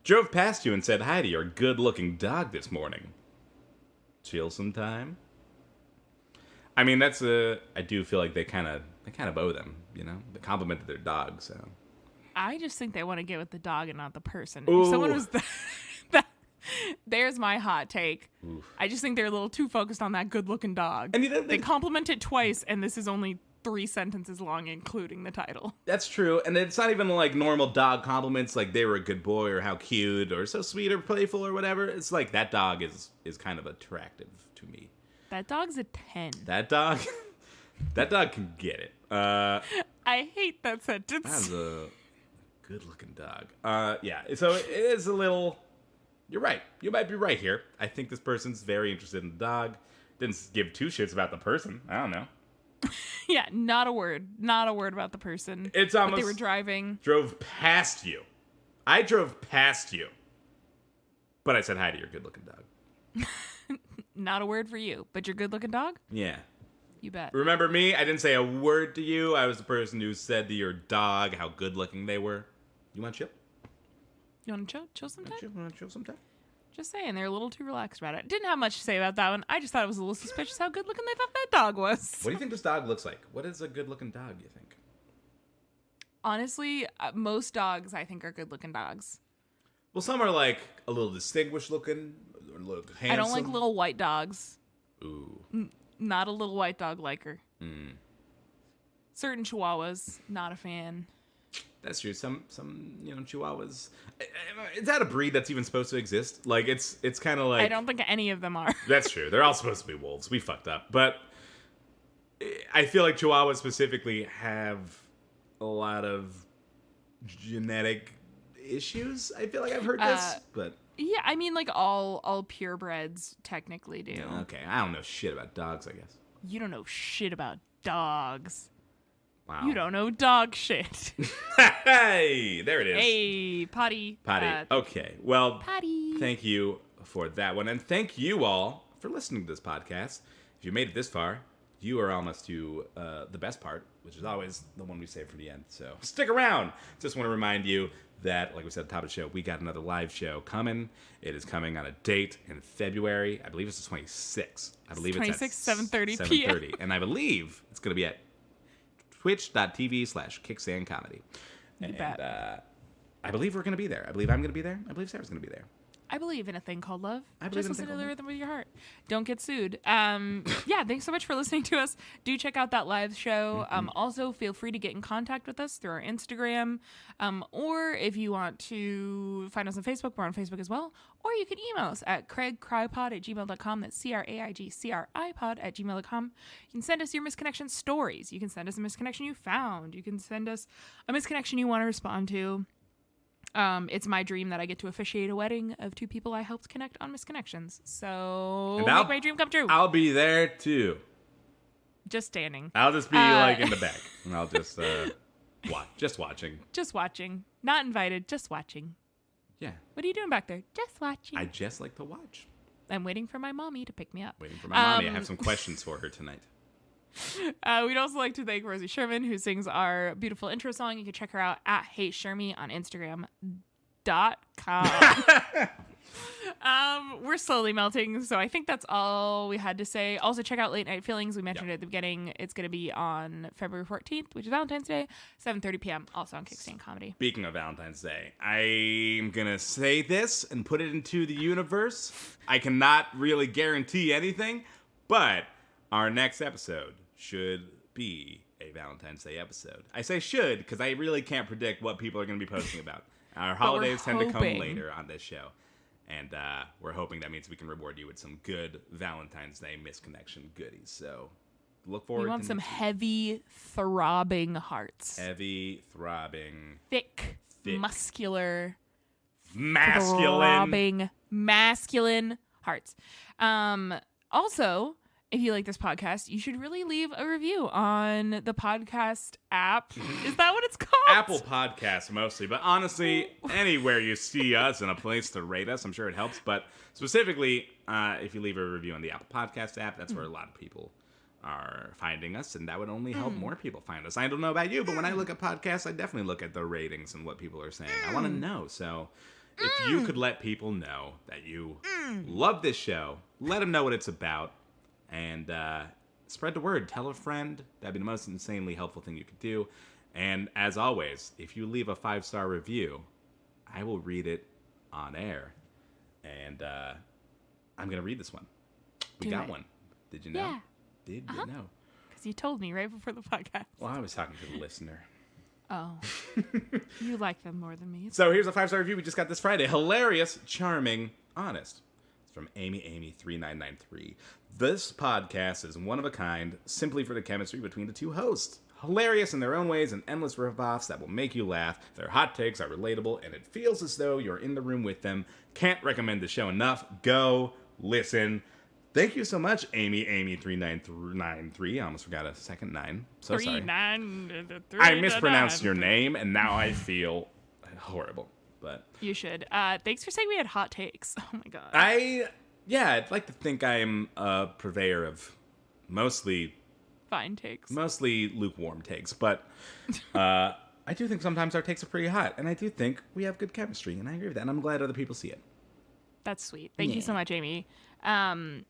Drove past you and said hi to your good-looking dog this morning. Chill some time? I mean, I do feel like they kind of owe them, They complimented their dog, so. I just think they want to get with the dog and not the person. Ooh. If someone was there's my hot take. Oof. I just think they're a little too focused on that good-looking dog. And they compliment it twice, and this is only 3 sentences long, including the title. That's true, and it's not even like normal dog compliments, like they were a good boy or how cute or so sweet or playful or whatever. It's like that dog is kind of attractive to me. That dog's a 10. That dog can get it. I I hate that sentence. That's a good-looking dog. Yeah. So it is a little. You're right. You might be right here. I think this person's very interested in the dog. Didn't give two shits about the person. I don't know. Yeah, not a word. Not a word about the person. It's But almost they were driving. drove past you. I drove past you. But I said hi to your good-looking dog. Not a word for you, but your good-looking dog? Yeah. You bet. Remember me? I didn't say a word to you. I was the person who said to your dog how good-looking they were. You want to chill? You want to chill? Chill sometime? Want to chill sometime? Just saying, they're a little too relaxed about it. Didn't have much to say about that one. I just thought it was a little suspicious how good-looking they thought that dog was. What do you think this dog looks like? What is a good-looking dog, you think? Honestly, most dogs I think are good-looking dogs. Well, some are like a little distinguished looking, or look handsome. I don't like little white dogs. Ooh. Not a little white dog liker. Certain Chihuahuas, not a fan. That's true. Some Chihuahuas. Is that a breed that's even supposed to exist? Like, it's kind of like. I don't think any of them are. That's true. They're all supposed to be wolves. We fucked up. But I feel like Chihuahuas specifically have a lot of genetic issues. I feel like I've heard this, but. Yeah, I mean, like all purebreds technically do. Okay, I don't know shit about dogs, I guess. You don't know shit about dogs. Wow. You don't know dog shit. Hey, there it is. Hey, potty. Okay, well, Potty. thank you for that one. And thank you all for listening to this podcast. If you made it this far, you are almost to the best part, which is always the one we save for the end. So stick around. Just want to remind you that, like we said at the top of the show, we got another live show coming. It is coming on a date in February. I believe it's the 26th. I believe it's 26th, at 7:30 p.m. 7:30. And I believe it's going to be at twitch.tv/kickstandcomedy. You bet. I believe we're going to be there. I believe I'm going to be there. I believe Sarah's going to be there. I believe in a thing called love. I believe Just in a listen thing to the called rhythm with your heart. Don't get sued. Yeah, thanks so much for listening to us. Do check out that live show. Also, feel free to get in contact with us through our Instagram. Or if you want to find us on Facebook, we're on Facebook as well. Or you can email us at craigcrypod@gmail.com. That's CRAIGCRIpod@gmail.com. You can send us your misconnection stories. You can send us a misconnection you found. You can send us a misconnection you want to respond to. It's my dream that I get to officiate a wedding of two people I helped connect on misconnections. So make my dream come true. I'll be there too. Just standing. I'll just be like in the back, and I'll just watch, just watching. Just watching. Not invited. Just watching. Yeah. What are you doing back there? Just watching. I just like to watch. I'm waiting for my mommy to pick me up. Waiting for my mommy. I have some questions for her tonight. We'd also like to thank Rosie Sherman, who sings our beautiful intro song. You can check her out at HeyShermy on Instagram.com. We're slowly melting, so I think that's all we had to say. Also, check out Late Night Feelings. We mentioned it at the beginning. It's going to be on February 14th, which is Valentine's Day, 7:30 p.m., also on Kickstand Comedy. Speaking of Valentine's Day, I'm going to say this and put it into the universe. I cannot really guarantee anything, but our next episode should be a Valentine's Day episode. I say should because I really can't predict what people are going to be posting about. Our holidays tend to come later on this show. And we're hoping that means we can reward you with some good Valentine's Day misconnection goodies. So look forward to We want some heavy, throbbing hearts. Heavy, throbbing. Thick. Muscular. Masculine. Throbbing, masculine hearts. Also, if you like this podcast, you should really leave a review on the podcast app. Is that what it's called? Apple Podcasts mostly, but honestly, anywhere you see us and a place to rate us, I'm sure it helps. But specifically, if you leave a review on the Apple Podcast app, that's where a lot of people are finding us, and that would only help more people find us. I don't know about you, but when I look at podcasts, I definitely look at the ratings and what people are saying. I want to know. So if you could let people know that you love this show, let them know what it's about. And spread the word. Tell a friend. That'd be the most insanely helpful thing you could do. And as always, if you leave a 5-star review, I will read it on air. And I'm going to read this one. We got one. Did you know? Yeah. Did you know? Because you told me right before the podcast. Well, I was talking to the listener. Oh. You like them more than me. So here's a 5-star review we just got this Friday. Hilarious, charming, honest. From Amy3993. This podcast is one of a kind, simply for the chemistry between the two hosts. hilarious in their own ways and endless riff-offs that will make you laugh. Their hot takes are relatable, and it feels as though you're in the room with them. Can't recommend the show enough. Go listen. Thank you so much, Amy3993. I almost forgot a second 9. So sorry. 3 I mispronounced your name, and now I feel horrible. But you should. Thanks for saying we had hot takes. Oh my god. I'd like to think I'm a purveyor of mostly Fine takes. Mostly lukewarm takes, but I do think sometimes our takes are pretty hot, and I do think we have good chemistry, and I agree with that, and I'm glad other people see it. That's sweet. Thank you so much, Amy. And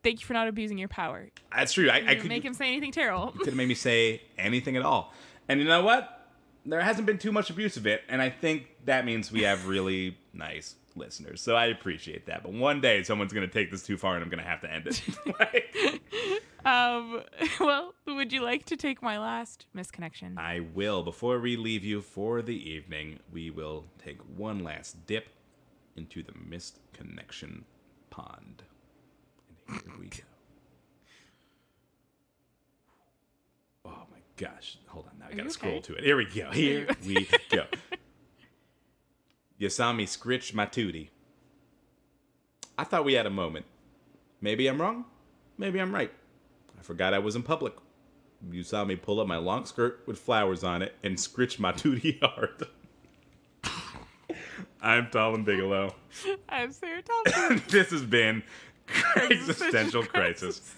thank you for not abusing your power. That's true. I could make him say anything terrible. You could have made me say anything at all. And you know what? There hasn't been too much abuse of it, and I think that means we have really nice listeners. So I appreciate that. But one day someone's going to take this too far, and I'm going to have to end it. Well, would you like to take my last misconnection? I will. Before we leave you for the evening, we will take one last dip into the missed connection pond. And here we go. Oh my gosh. Hold on. Now I gotta scroll to it. Here we go. Here we go. You saw me scritch my tootie. I thought we had a moment. Maybe I'm wrong. Maybe I'm right. I forgot I was in public. You saw me pull up my long skirt with flowers on it and scritch my tootie hard. I'm Talon Bigelow. I'm Sarah Thompson. This has been Existential Crisis.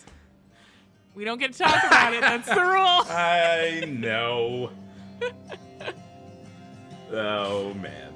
We don't get to talk about it. That's the rule. I know. Oh, man.